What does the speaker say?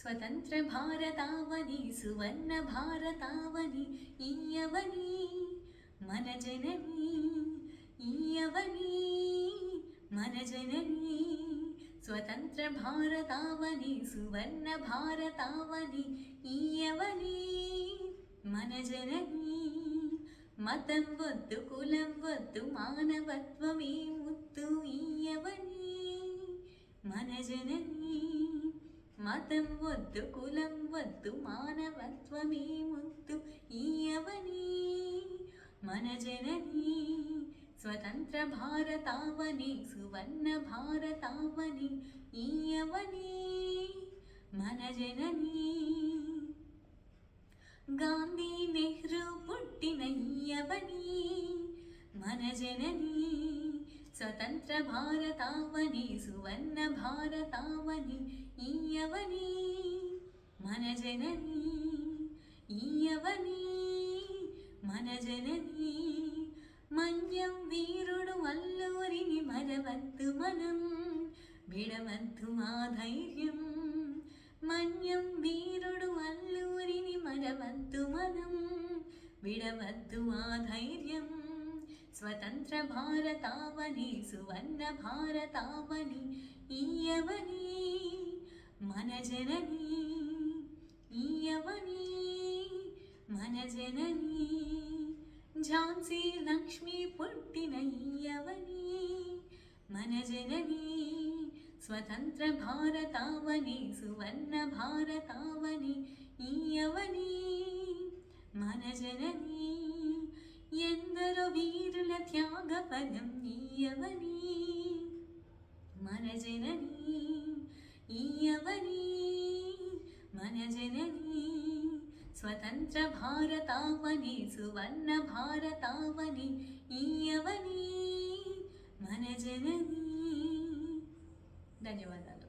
ಸ್ವತಂತ್ರ ಭಾರತಾವನಿ ಸುವರ್ಣ ಭಾರತಾವನಿ ಈಯವನಿ ಮನಜನನಿ ಈಯವನಿ ಮನಜನನಿ ಸ್ವತಂತ್ರ ಭಾರತಾವನಿ ಸುವರ್ಣ ಭಾರತಾವನಿ ಈಯವನಿ మనజననీ మతం వద్దు కులం వద్దు మానవత్వమే ముత్తు ఈయవని మనజననీ మతం వద్దు కులం వద్దు మానవత్వమే ముత్తు ఈయవని మనజననీ స్వతంత్ర భారతావని సువర్ణ భారతావని ఈయవని మనజననీ గాంధీ నెహ్రూ పుట్టిన ఈయవని మనజననీ స్వతంత్ర భారతావని సువర్ణ భారతావని ఈయవని మనజననీ ఈయవని మనజననీ మన్యం వీరుడు అల్లూరిని మరవద్దు మనం విడవద్దు ఆ ధైర్యం మన్యం వీరుడు అల్లూరిని మరవద్దు మనం విడవద్దు ఆ ధైర్యం స్వతంత్ర భారతావని సువర్ణ భారతావని ఈయవని మనజననీ ఈయవని మనజననీ ఝాన్సీ లక్ష్మి పుట్టిన ఈయవని మనజననీ స్వతంత్ర భారతావని సువర్ణ భారతావని ఈయవని మనజననీ ఎందరో వీరుల త్యాగ ఫలం ఈయవని మనజననీ ఈయవని మనజననీ స్వతంత్ర భారతావని సువర్ణ భారతావని ఈయవని మనజననీ. ధన్యవాదాలు.